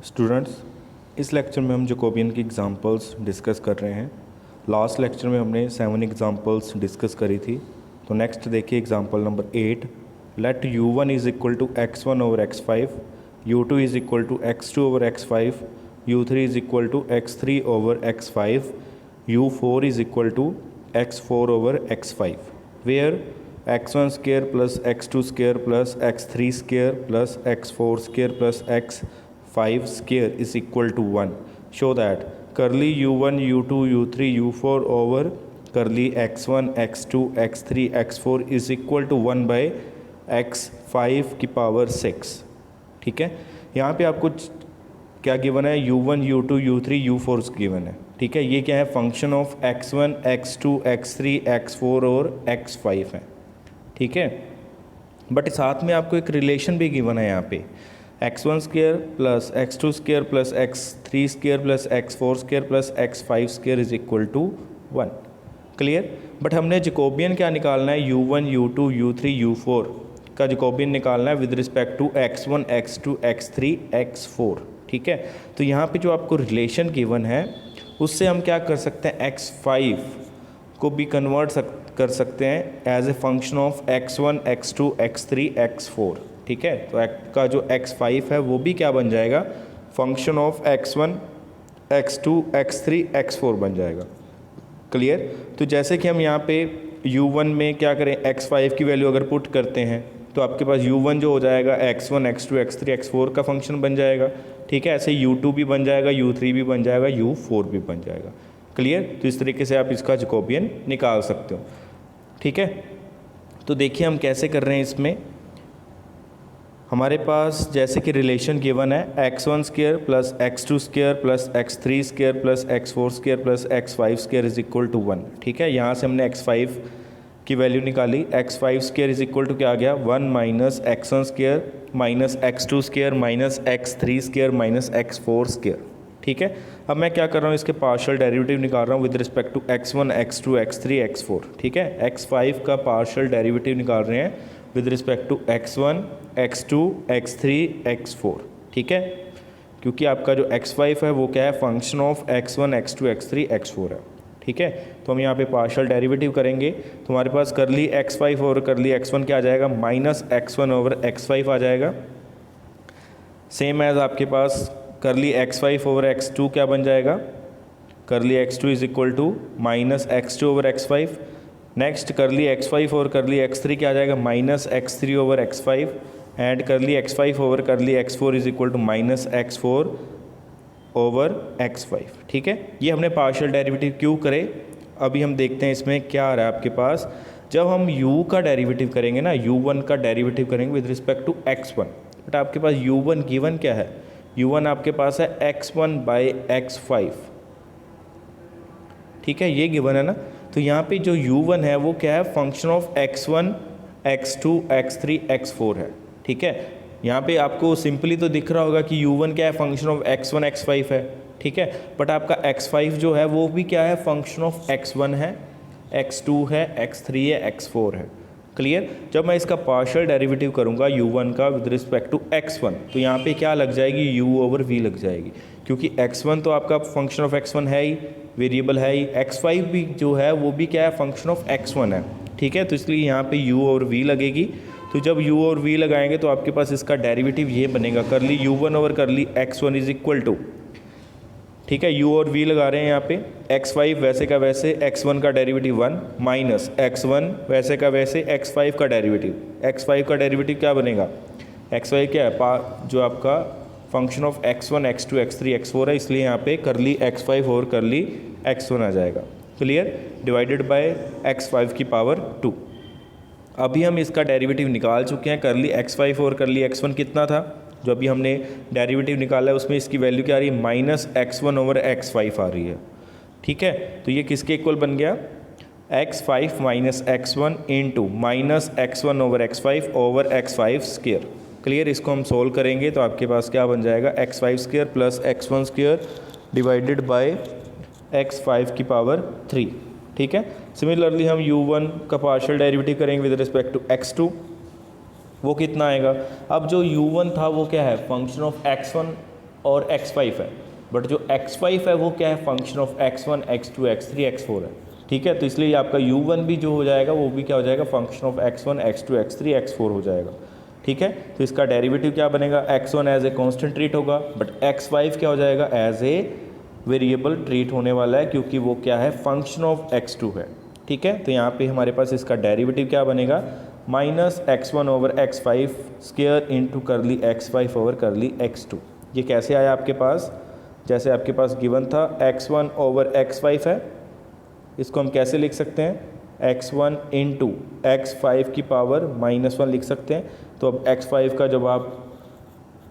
Students, इस lecture में हम जैकोबियन की एग्जांपल्स डिस्कस कर रहे हैं। लास्ट लेक्चर में हमने 7 एग्जांपल्स डिस्कस करी थी। तो नेक्स्ट देखिए example number 8। Let u1 is equal to x1 over x5, u2 is equal to x2 over x5, u3 is equal to x3 over x5, u4 is equal to x4 over x5, where x1 square plus x2 square plus x3 square plus x4 square plus x5 square is equal to 1. Show that curly u1 u2 u3 u4 over curly x1 x2 x3 x4 is equal to 1 by x5 की power 6। ठीक है, यहाँ पे आपको क्या given है? u1 u2 u3 u4 given है। ठीक है, ये क्या है? Function of x1 x2 x3 x4 और x5 है। ठीक है, बट साथ में आपको एक रिलेशन भी गिवन है यहाँ पे, x1 square plus x2 square plus x3 square plus x4 square plus x5 square is equal to 1। Clear? But हमने जैकोबियन क्या निकालना है? u1 u2 u3 u4 का जैकोबियन निकालना है with respect to x1 x2 x3 x4। ठीक है, तो यहाँ पे जो आपको रिलेशन गिवन है उससे हम क्या कर सकते हैं? x5 को भी कन्वर्ट कर सकते हैं as a function of x1 x2 x3 x4। ठीक है, तो का जो x5 है वो भी क्या बन जाएगा? Function of x1 x2 x3 x4 बन जाएगा। क्लियर? तो जैसे कि हम यहाँ पे u1 में क्या करें, x5 की वैल्यू अगर पुट करते हैं तो आपके पास u1 जो हो जाएगा x1 x2 x3 x4 का फंक्शन बन जाएगा। ठीक है, ऐसे u2 भी बन जाएगा, u3 भी बन जाएगा, u4 भी बन जाएगा। क्लियर? तो इस तरीके से आप इसका जैकोबियन निकाल सकते हो। ठीक है, तो देखिए हम कैसे कर रहे हैं। इसमें हमारे पास जैसे कि रिलेशन गिवन है x1 square plus x2 square plus x3 square plus x4 square plus x5 square is equal to 1। ठीक है, यहाँ से हमने x5 की वैल्यू निकाली। x5 square is equal to क्या आ गया? 1 minus x1 square minus x2 square minus x3 square minus x4 square. ठीक है, अब मैं क्या कर रहा हूँ? इसके पार्शियल डेरिवेटिव निकाल रहा हूँ with respect to x1 x2 x3 x4। ठीक है, x5 का पार्शियल डेरिवेटिव निकाल रहे हैं with respect to x1 x2 x3 x4। ठीक है, क्योंकि आपका जो x5 है वो क्या है? Function of x1 x2 x3 x4 है। ठीक है, तो हम यहाँ पे पार्शियल डेरिवेटिव करेंगे तो हमारे पास करली x5 और करली x1 क्या आ जाएगा? माइनस x1 ओवर x5 आ जाएगा। सेम एज आपके पास करली x5 ओवर x2 क्या बन जाएगा? Curly x2 is equal to minus x2 over x5। Next curly x5 और करली x3 क्या आ जाएगा? Minus x3 over x5 and करली x5 over curly x4 is equal to minus x4 over x5। ठीक है, ये हमने पार्शियल डेरिवेटिव क्यों करे? अभी हम देखते हैं इसमें क्या आ रहा है आपके पास। जब हम u का डेरिवेटिव करेंगे ना, u1 का डेरिवेटिव करेंगे with respect to x1, but आपके पास u1 गिवन क्या है? u1 आपके पास है x1 बाई x5। ठीक है, ये गिवन है ना, तो यहाँ पे जो u1 है वो क्या है? Function of x1 x2 x3 x4 है। ठीक है, यहाँ पे आपको सिंपली तो दिख रहा होगा कि u1 क्या है? फंक्शन ऑफ x1 x5 है। ठीक है, बट आपका x5 जो है वो भी क्या है? फंक्शन ऑफ x1 है, x2 है, x3 है, x4 है। क्लियर? जब मैं इसका पार्शियल डेरिवेटिव करूँगा u1 का विद रिस्पेक्ट टू x1 तो यहाँ पे क्या लग जाएगी? u ओवर v लग जाएगी, क्योंकि x1 तो आपका फंक्शन ऑफ x1 है ही, वेरिएबल है ही। x5 भी जो है वो भी क्या है? फंक्शन ऑफ x1 है। ठीक है, तो इसलिए यहाँ पे u और v लगेगी। तो जब u और v लगाएंगे तो आपके पास इसका डेरिवेटिव ये बनेगा, करली u1 ओवर करली x1 इज इक्वल टू, ठीक है, u और v लगा रहे हैं यहाँ पे, x5 वैसे का वैसे x1 का डेरिवेटिव 1 माइनस x1 वैसे का वैसे x5 का डेरिवेटिव। x5 का डेरिवेटिव क्या बनेगा? x5 क्या है? जो आपका function of x1 x2 x3 x4 है, इसलिए यहाँ पे करली x5 और करली x1 आ जाएगा। क्लियर? डिवाइडेड बाय x5 की पावर 2। अभी हम इसका डेरिवेटिव निकाल चुके हैं। करली x5 और करली x1 कितना था? जो अभी हमने डेरिवेटिव निकाला है उसमें इसकी वैल्यू क्या आ रही है? माइनस x1 ओवर x5 आ रही है। ठीक है, तो ये किसके इक्वल बन गया? x5 minus x1 into minus x1 over x5 over x5 square. Clear? इसको हम सोल्व करेंगे तो आपके पास क्या बन जाएगा? x5 square plus x1 square divided by x5 की पावर 3। ठीक है, सिमिलरली हम u1 का पार्शियल डेरिवेटिव करेंगे विद रिस्पेक्ट टू x2, वो कितना आएगा? अब जो u1 था वो क्या है? फंक्शन ऑफ x1 और x5 है, बट जो x5 है वो क्या है, function of x1 x2 x3 x4 है, ठीक है। तो इसलिए आपका u1 भी जो हो जाएगा वो भी क्या हो जाएगा, function of x1 x2 x3 x4 हो जाएगा, ठीक है। तो इसका डेरिवेटिव क्या बनेगा, x1 as a constant treat होगा, बट x5 क्या हो जाएगा, एज ए वेरिएबल ट्रीट होने वाला है, क्योंकि वो क्या है, फंक्शन ऑफ x2 है, ठीक है। तो यहाँ पे हमारे पास इसका डेरिवेटिव क्या बनेगा, minus x1 over x5 square into करली x5 ओवर करली x2। ये कैसे आया आपके पास, जैसे आपके पास गिवन था x1 ओवर x5 है, इसको हम कैसे लिख सकते हैं, x1 इंटू x5 की पावर -1 लिख सकते हैं। तो अब x5 का जब आप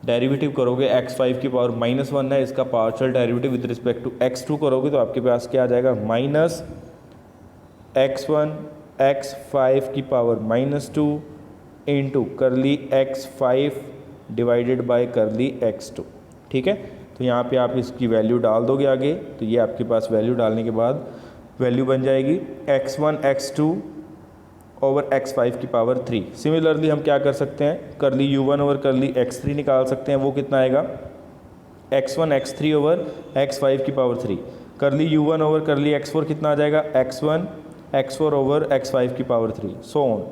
डेरिवेटिव करोगे, x5 की पावर -1 है, इसका partial derivative with respect to x2 करोगे तो आपके पास क्या आ जाएगा, माइनस x1 x5 की पावर -2 इंटू करली x5 डिवाइडेड बाय करली x2, ठीक है। तो यहाँ पे आप इसकी वैल्यू डाल दोगे आगे, तो ये आपके पास वैल्यू डालने के बाद वैल्यू बन जाएगी x1 x2 ओवर x5 की पावर 3। सिमिलरली हम क्या कर सकते हैं, करली u1 ओवर करली x3 निकाल सकते हैं, वो कितना आएगा, x1 x3 ओवर x5 की पावर 3। करली u1 ओवर करली x4 कितना आ जाएगा, x1 x4 ओवर x5 की पावर 3, सो ऑन।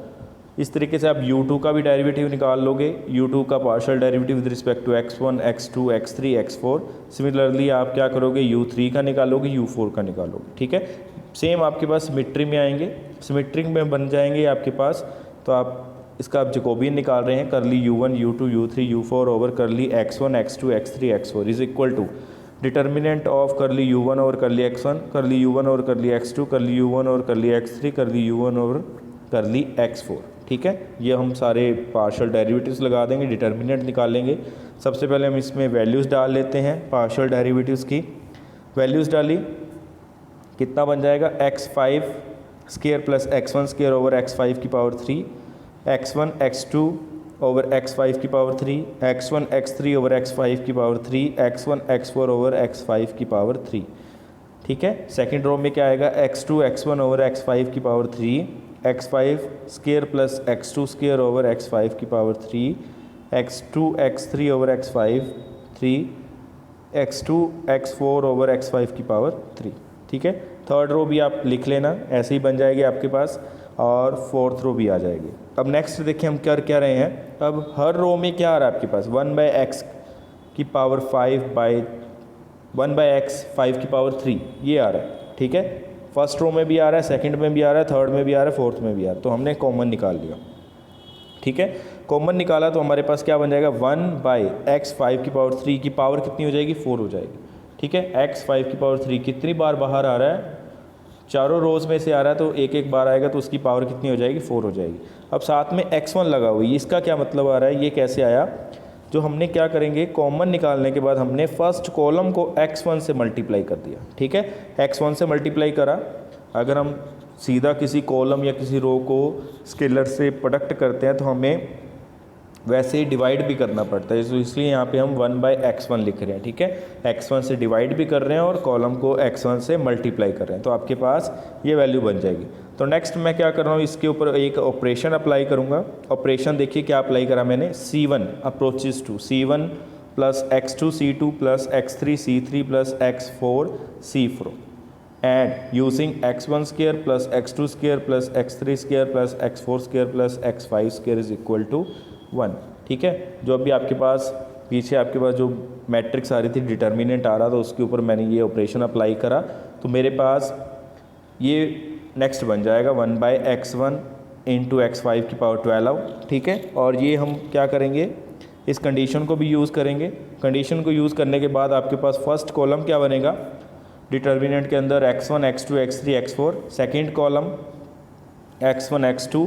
इस तरीके से आप u2 का भी डेरिवेटिव निकाल लोगे, u2 का partial derivative with respect to x1 x2 x3 x4। Similarly आप क्या करोगे, u3 का निकालोगे, u4 का निकालोगे, ठीक है। सेम आपके पास सिमेट्री में आएंगे, सिमेट्री में बन जाएंगे आपके पास। तो आप इसका आप जैकोबियन निकाल रहे हैं, करली u1 u2 u3 u4 over करली x1 x2 x3 x4 is equal to determinant of curly u1 over करली x1, करली u1 ओवर करली x2, करली u1 ओवर करली x3, करली u1 ओवर करली x4, ठीक है। ये हम सारे पार्शियल डेरिवेटिव्स लगा देंगे, डिटर्मिनेंट निकालेंगे। सबसे पहले हम इसमें वैल्यूज़ डाल लेते हैं, पार्शियल डेरिवेटिव्स की वैल्यूज़ डाली, कितना बन जाएगा, x5 square plus x1 square over x5 की power 3, x1 x2 over x5 की power 3, x1 x3 over x5 की power 3, x1 x4 over x5 की पावर 3, ठीक है। सेकेंड रो में क्या आएगा, x2 x1 ओवर x5 की power 3, x5 square plus x2 square over x5 की power 3, x2 x3 over x5 3, x2 x4 over x5 की पावर 3, ठीक है। थर्ड रो भी आप लिख लेना, ऐसे ही बन जाएगी आपके पास, और फोर्थ रो भी आ जाएगी। अब नेक्स्ट देखिए हम कर क्या रहे हैं, अब हर रो में क्या आ रहा है आपके पास, 1/x की पावर 5 बाई 1/x 5 की पावर 3 ये आ रहा है, ठीक है। फर्स्ट रो में भी आ रहा है, सेकंड में भी आ रहा है, थर्ड में भी आ रहा है, फोर्थ में भी आ रहा है। तो हमने कॉमन निकाल लिया, ठीक है। कॉमन निकाला तो हमारे पास क्या बन जाएगा, 1/x 5 की पावर 3 की पावर कितनी हो जाएगी, 4 हो जाएगी, ठीक है। x 5 की पावर 3 कितनी बार बाहर आ रहा है, चारों रोज़ में से आ रहा है, तो एक एक बार आएगा तो उसकी पावर कितनी हो जाएगी, 4 हो जाएगी। अब साथ में x1 लगा हुई, इसका क्या मतलब आ रहा है, ये कैसे आया, जो हमने क्या करेंगे, कॉमन निकालने के बाद हमने फर्स्ट कॉलम को x1 से मल्टीप्लाई कर दिया, ठीक है। x1 से मल्टीप्लाई करा, अगर हम सीधा किसी कॉलम या किसी रो को स्केलर से प्रोडक्ट करते हैं तो हमें वैसे ही डिवाइड भी करना पड़ता है, तो इसलिए यहाँ पे हम 1/x1 लिख रहे हैं, ठीक है। x1 से डिवाइड भी कर रहे हैं और कॉलम को x1 से मल्टीप्लाई कर रहे हैं, तो आपके पास ये वैल्यू बन जाएगी। तो नेक्स्ट मैं क्या कर रहा हूँ, इसके ऊपर एक ऑपरेशन अप्लाई करूँगा। ऑपरेशन देखिए क्या अप्लाई करा मैंने, C1 approaches to C1 plus x2 C2 plus x3 C3 plus x4 C4 and using x1 square plus x2 square plus x3 square plus x4 square plus x5 square is equal to 1, ठीक है। जो अभी आपके पास पीछे आपके पास जो matrix आ रही थी, डिटर्मिनेंट आ रहा था, उसके ऊपर मैंने ये ऑपरेशन अप्लाई करा, तो मेरे पास ये नेक्स्ट बन जाएगा 1/x1 इंटू x5 की पावर 12, ठीक है। और ये हम क्या करेंगे, इस कंडीशन को भी यूज़ करेंगे। कंडीशन को यूज़ करने के बाद आपके पास फर्स्ट कॉलम क्या बनेगा, डिटर्मिनेंट के अंदर x1 x2 x3 x4, second column x1 x2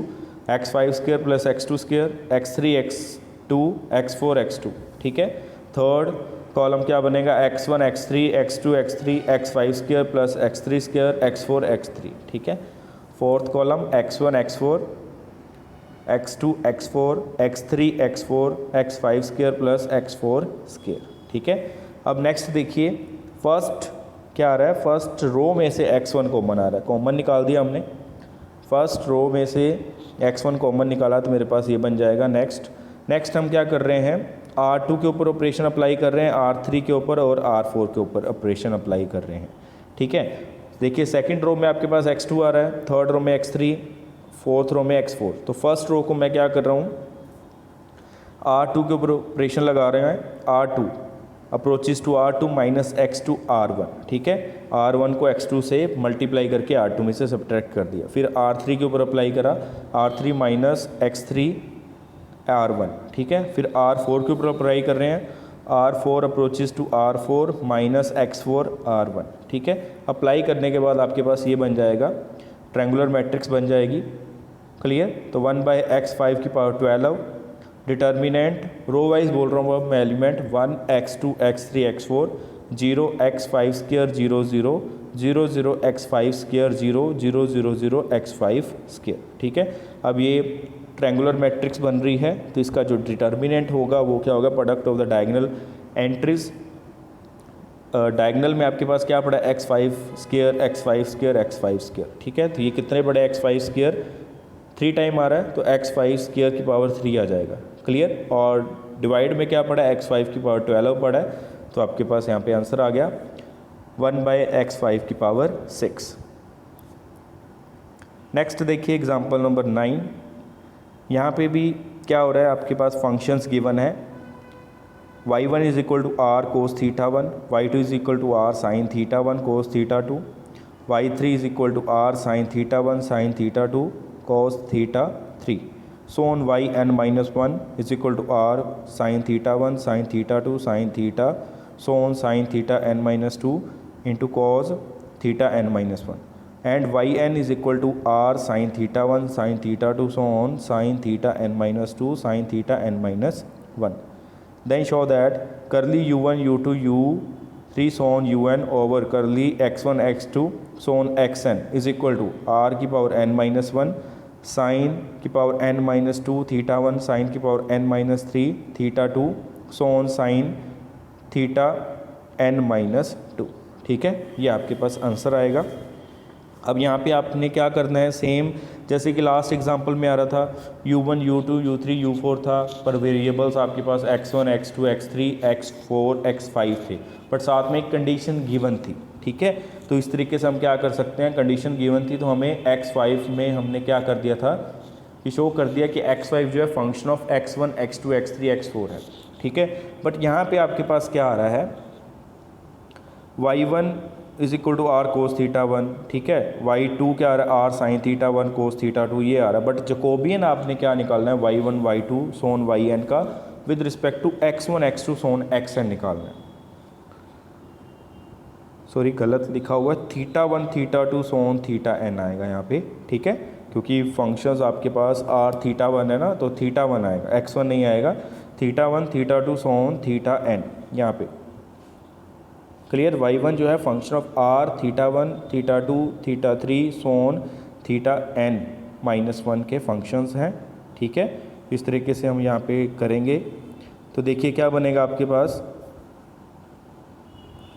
x5 square plus x2 square x3 x2 x4 x2, ठीक है। थर्ड कॉलम क्या बनेगा, x1 x3 x2 x3 x5 square plus x3 square x4 x3, ठीक है। Fourth column x1 x4 x2 x4 x3 x4 x5 square plus x4 square, ठीक है। अब next देखिए, फर्स्ट क्या आ रहा है, फर्स्ट रो में से x1 कॉमन आ रहा है, कॉमन निकाल दिया हमने। फर्स्ट रो में से x1 कॉमन निकाला तो मेरे पास ये बन जाएगा। नेक्स्ट हम क्या कर रहे हैं, R2 के ऊपर ऑपरेशन अप्लाई कर रहे हैं, R3 के ऊपर और R4 के ऊपर ऑपरेशन अप्लाई कर रहे हैं। ठीक है, देखिए सेकंड रो में आपके पास x2 आ रहा है, थर्ड रो में x3, फोर्थ रो में x4। तो फर्स्ट रो को मैं क्या कर रहा हूँ, R2 के ऊपर ऑपरेशन लगा रहे हैं, R2 approaches to R2 minus x two R1। ठीक है, R1 को x2 से मल्टीप्लाई करके R2 में से सब्ट्रैक्ट कर दिया, फिर R3 के ऊपर अप्लाई करा, R3 माइनस x3 R1। ठीक है, फिर R4 के ऊपर अप्लाई कर रहे हैं, R4 approaches to R4 minus x4 R1। ठीक है, अप्लाई करने के बाद आपके पास ये बन जाएगा, ट्रायंगुलर मैट्रिक्स बन जाएगी। क्लियर, तो 1/x5 की पावर 12, डिटर्मिनेंट रो वाइज बोल रहा हूँ अब मैं element 1 x2 x3 x4 0 x5 square 0 0 0 0 x5 square 0 0 0 0 x5 square. ठीक है, अब ये ट्रायंगुलर मैट्रिक्स बन रही है, तो इसका जो डिटर्मिनेंट होगा वो क्या होगा, product of the diagonal entries. Diagonal में आपके पास क्या पड़ा, x5 square x5 square x5 square. ठीक है, तो ये कितने पड़े, x5 स्क्वायर 3 टाइम आ रहा है, तो x5 स्क्वायर की पावर 3 आ जाएगा। क्लियर, और डिवाइड में क्या पड़ा, x5 की पावर 12 पड़ा है, तो आपके पास यहाँ पे आंसर आ गया 1/x5 की पावर 6। नेक्स्ट देखिए एग्जांपल नंबर 9। यहाँ पे भी क्या हो रहा है, आपके पास फंक्शंस गिवन है, y1 is equal to r cos θ1, y2 is equal to r sin θ1 cos θ2, y3 is equal to r sin θ1 sin θ2 cos θ3, so on yn minus 1 is equal to r sin θ1 sin θ2 sin θ, so on sin θn minus 2 into cos θn minus 1, and yn is equal to r sin θ1 sin θ2 so on sin θn minus 2 sin θn minus 1. Then show that curly u1 u2 u3 so on un over curly x1 x2 so on xn is equal to r की power n minus 1 sine की power n minus 2 θ1 sine की power n minus 3 θ2 so on sine θn minus 2। ठीक है, ये आपके पास answer आएगा। अब यहाँ पे आपने क्या करना है, सेम जैसे कि लास्ट एग्जांपल में आ रहा था, u1 u2 u3 u4 था, पर वेरिएबल्स आपके पास x1 x2 x3 x4 x5 थे, बट साथ में एक कंडीशन गिवन थी। ठीक है, तो इस तरीके से हम क्या कर सकते हैं, कंडीशन गिवन थी तो हमें x5 में हमने क्या कर दिया था कि शो कर दिया कि x5 जो है function of x1 x2 x3 x4 है। ठीक है, बट यहाँ पे आपके पास क्या आ रहा है, y1 is equal to r cos θ1। ठीक है, y2 क्या आ रहा है, r sin θ1 cos θ2 ये आ रहा है, बट जकोबियन आपने क्या निकालना है, y1 y2 सोन yn का with respect to x1 x2 so on xn निकालना है। सॉरी गलत लिखा हुआ है, θ1 θ2 सोन θn आएगा यहाँ पे। ठीक है, क्योंकि फंक्शंस आपके पास r θ1 है ना, तो θ1 आएगा, x1 नहीं आएगा, θ1 θ2 सोन θn यहाँ पे। क्लियर, y1 जो है function of r θ1 θ2 θ3 so on θn minus 1 के फंक्शंस हैं। ठीक है, इस तरीके से हम यहाँ पे करेंगे तो देखिए क्या बनेगा आपके पास।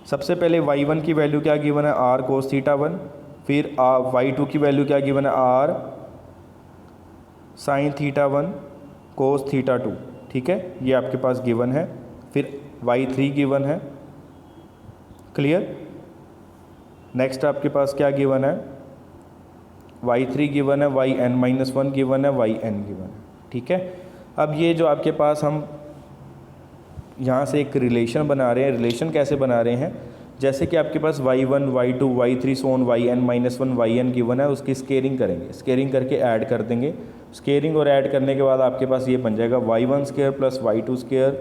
सबसे पहले y1 की वैल्यू क्या गिवन है, r cos θ1, फिर y2 की वैल्यू क्या गिवन है, r sin θ1 cos θ2। ठीक है, ये आपके पास गिवन है, फिर y3 गिवन है। क्लियर, नेक्स्ट आपके पास क्या गिवन है, y3 गिवन है, yn माइनस 1 गिवन है, yn गिवन है। ठीक है, अब ये जो आपके पास हम यहाँ से एक रिलेशन बना रहे हैं, रिलेशन कैसे बना रहे हैं, जैसे कि आपके पास y1 y2 y3 सोन yn माइनस 1 yn गिवन है, उसकी स्केलिंग करेंगे, स्केलिंग करके ऐड कर देंगे। स्केलिंग और ऐड करने के बाद आपके पास ये बन जाएगा y1 square plus y2 square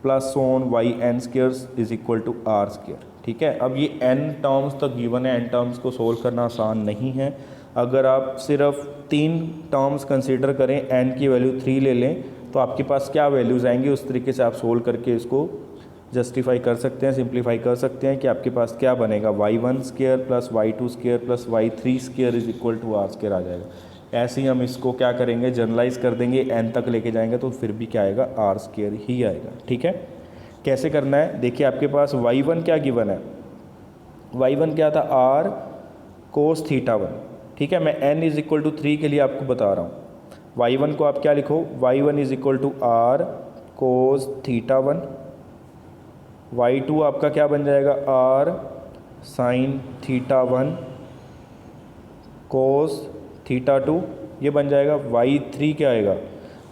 plus so on yn square is equal to r square. ठीक है, अब ये n टर्म्स तक गिवन है, n टर्म्स को सोल्व करना आसान नहीं है। अगर आप सिर्फ 3 टर्म्स कंसीडर करें, n की वैल्यू 3 ले लें, तो आपके पास क्या वैल्यूज़ आएंगी, उस तरीके से आप सोल्व करके इसको जस्टिफाई कर सकते हैं, सिंप्लीफाई कर सकते हैं कि आपके पास क्या बनेगा, y1 square plus y2 square plus y3 square is equal to r square आ जाएगा। ऐसे ही हम इसको क्या करेंगे, जनरलाइज कर देंगे, n तक लेके जाएंगे तो फिर भी क्या आएगा, r स्क्वायर ही आएगा। ठीक है, कैसे करना है, देखिए आपके पास y1 क्या गिवन है, y1 क्या था, r cos θ1। ठीक है, मैं n इज इक्वल टू 3 के लिए आपको बता रहा हूँ। y1 को आप क्या लिखो, y1 is equal to r cos theta 1, y2 आपका क्या बन जाएगा r sine theta 1 cos theta 2, ये बन जाएगा। y3 क्या आएगा,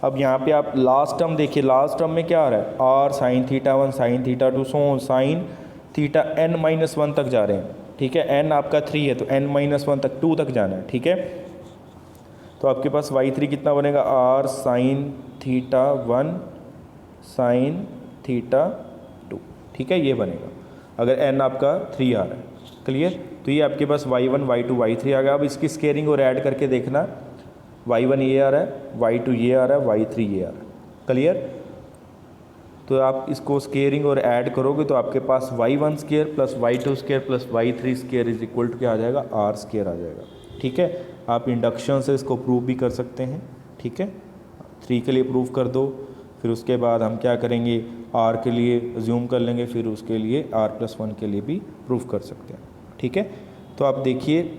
अब यहाँ पे आप लास्ट टर्म देखिए, लास्ट टर्म में क्या आ रहा है, r sine theta 1 sine theta 2 so sine theta n-1 तक जा रहे हैं, ठीक है। n आपका 3 है तो n-1 तक 2 तक जाना है, ठीक है। तो आपके पास y3 कितना बनेगा, r sine theta 1 sine theta 2, ठीक है, ये बनेगा अगर n आपका 3 आ रहा है। क्लियर, तो ये आपके पास y1 y2 y3 आ गया। अब इसकी स्केयरिंग और ऐड करके देखना, y1 ये आ रहा है, y2 ये आ रहा है, y3 ये आ रहा है। क्लियर, तो आप इसको स्केयरिंग और ऐड करोगे तो आपके पास y1 square plus y2 square plus y3 square is equal to क्या आ जाएगा, r स्केयर आ जाएगा, ठीक है। आप इंडक्शन से इसको प्रूव भी कर सकते हैं, ठीक है। 3 के लिए प्रूव कर दो, फिर उसके बाद हम क्या करेंगे, r के लिए अज्यूम कर लेंगे, फिर उसके लिए r+1 के लिए भी प्रूव कर सकते हैं, ठीक है। तो आप देखिए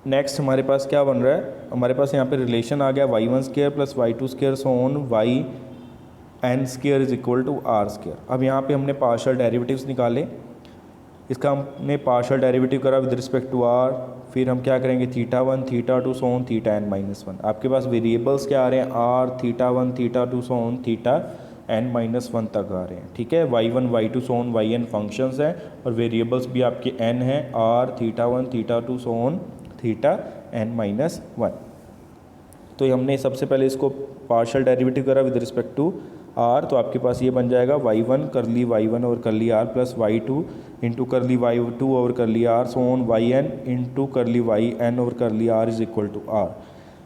नेक्स्ट हमारे पास क्या बन रहा है, हमारे पास यहाँ पे रिलेशन आ गया y1 square plus y2 square so on yn square is equal to r square. अब यहाँ पे हमने पार्शियल डेरिवेटिव्स निकाले, इसका हमने पार्शियल डेरिवेटिव करा विद रिस्पेक्ट टू r, फिर हम क्या करेंगे theta 1 theta 2 so on theta n-1। आपके पास वेरिएबल्स क्या आ रहे हैं, r theta 1 theta 2 so on theta n-1 तक आ रहे हैं, ठीक है। y1 y2 so on yn functions हैं और वेरिएबल्स भी आपके n हैं, r theta 1 theta 2 so on theta n-1। तो हमने सबसे पहले इसको पार्शियल डेरिवेटिव करा विद रिस्पेक्ट टू r, तो आपके पास ये बन जाएगा y1 करली y1 और curly r plus y2 into करली y2 और curly r so on yn into curly yn और curly r is equal to r,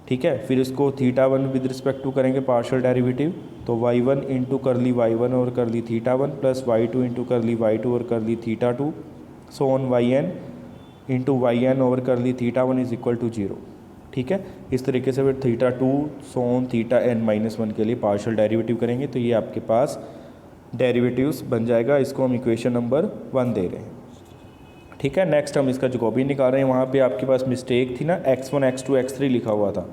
ठीक है। फिर इसको थीटा 1 विद रिस्पेक्ट टू करेंगे पार्शियल डेरिवेटिव, तो y1 इंटू करली y1 और curly theta 1 plus y2 into करली y2 और curly theta 2 so on yn into yn over curly theta 1 is equal to 0, ठीक है। इस तरीके से फिर theta 2 so on theta n-1 के लिए पार्शियल डेरिवेटिव करेंगे, तो ये आपके पास डेरिवेटिव्स बन जाएगा। इसको हम इक्वेशन नंबर 1 दे रहे हैं, ठीक है। नेक्स्ट हम इसका जकोबियन निकाल रहे हैं। वहाँ पे आपके पास मिस्टेक थी ना, x1 x2 x3 लिखा हुआ था,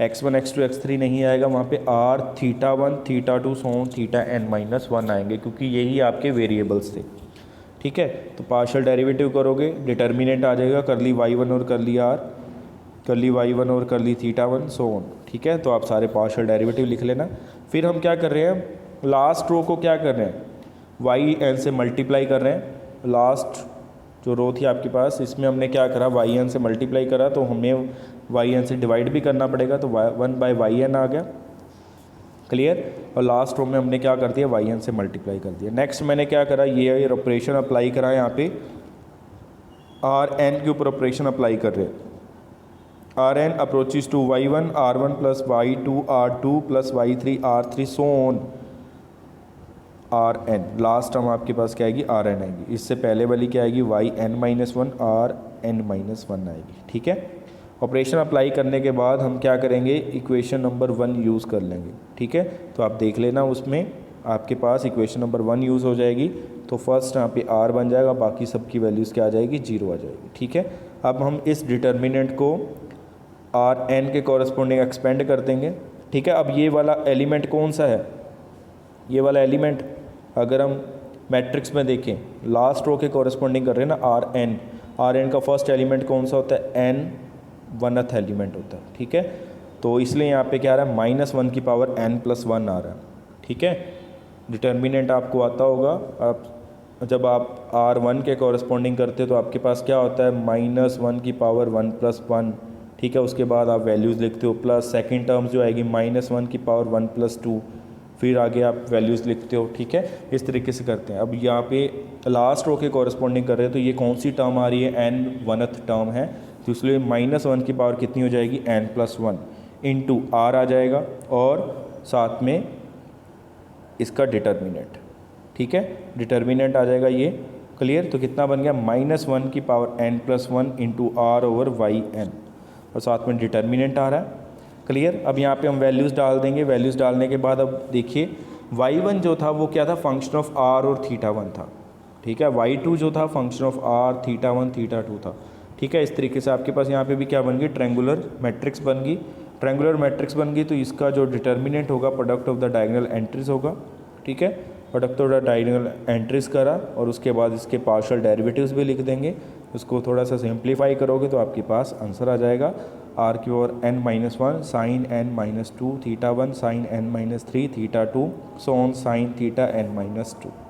x1 x2 x3 नहीं आएगा, वहाँ पे r theta 1 theta 2 so on theta n-1 आएंगे, क्योंकि यही आपके वेरिएबल्स थे, ठीक है। तो पार्शियल डेरिवेटिव करोगे, डिटर्मिनेंट आ जाएगा करली y1 और करली r, करली y1 और करली थीटा 1 सो ऑन, ठीक है। तो आप सारे पार्शियल डेरिवेटिव लिख लेना। फिर हम क्या कर रहे हैं, लास्ट रो को क्या कर रहे हैं, yn से मल्टीप्लाई कर रहे हैं। लास्ट जो रो थी आपके पास, इसमें हमने क्या करा, yn से मल्टीप्लाई करा, तो हमें yn से डिवाइड भी करना पड़ेगा, तो 1/yn आ गया। क्लियर, और लास्ट रो में हमने क्या कर दिया, yn से मल्टीप्लाई कर दिया। नेक्स्ट मैंने क्या करा, ये ऑपरेशन अप्लाई करा, यहाँ पे rn के ऊपर ऑपरेशन अप्लाई कर रहे हैं। rn approaches to y1 r1 plus y2 r2 plus y3 r3 so on rn। Last term आपके पास क्या आएगी, rn आएगी। इससे पहले वाली क्या आएगी, yn-1 rn-1 आएगी, ठीक है। ऑपरेशन अप्लाई करने के बाद हम क्या करेंगे, इक्वेशन नंबर 1 यूज़ कर लेंगे, ठीक है। तो आप देख लेना, उसमें आपके पास इक्वेशन नंबर 1 यूज़ हो जाएगी। तो फर्स्ट यहाँ पे r बन जाएगा, बाकी सबकी वैल्यूज़ क्या आ जाएगी, 0 आ जाएगी, ठीक है। अब हम इस डिटर्मिनेंट को rn के कॉरस्पॉन्डिंग एक्सपेंड कर देंगे, ठीक है। अब ये वाला एलिमेंट कौन सा है, ये वाला एलिमेंट अगर हम मैट्रिक्स में देखें, लास्ट रो के कॉरस्पॉन्डिंग कर रहे हैं ना rn का फर्स्ट एलिमेंट कौन सा होता है, n-1th एलिमेंट होता है, ठीक है। तो इसलिए यहाँ पे क्या आ रहा है, -1 की पावर n+1 आ रहा है, ठीक है। डिटर्मिनेंट आपको आता होगा, आप जब आप r1 के कॉरस्पॉन्डिंग करते हो तो आपके पास क्या होता है, -1 की पावर 1+1, ठीक है। उसके बाद आप वैल्यूज़ लिखते हो, प्लस सेकंड टर्म्स जो आएगी -1 की पावर 1+2, फिर आगे आप वैल्यूज़ लिखते हो, ठीक है। इस तरीके से करते हैं। अब यहाँ पे लास्ट रो के कॉरस्पॉन्डिंग कर रहे हैं, तो ये कौन सी टर्म आ रही है, n-1th टर्म है, तो इसलिए -1 की पावर कितनी हो जाएगी, n+1 इंटू r आ जाएगा और साथ में इसका डिटर्मिनेंट, ठीक है। डिटर्मिनेंट आ जाएगा ये, क्लियर। तो कितना बन गया, -1 की power n+1 into r over yn और साथ में डिटर्मिनेंट आ रहा है, क्लियर। अब यहाँ पे हम वैल्यूज़ डाल देंगे। वैल्यूज़ डालने के बाद अब देखिए y1 जो था वो क्या था, फंक्शन ऑफ r और थीटा 1 था, ठीक है। y2 जो था function of r theta 1 theta 2 था, ठीक है। इस तरीके से आपके पास यहाँ पे भी क्या बन गई, ट्रायंगुलर मैट्रिक्स बन गई। ट्रायंगुलर मैट्रिक्स बन गई तो इसका जो डिटर्मिनेंट होगा product of the diagonal entries होगा, ठीक है। Product of the diagonal entries करा और उसके बाद इसके पार्शियल डेरिवेटिव्स भी लिख देंगे। उसको थोड़ा सा सिंप्लीफाई करोगे तो आपके पास आंसर आ जाएगा r⁻n-1 sin n-2 θ1 sin n-3 θ2 so on sin θ n-2।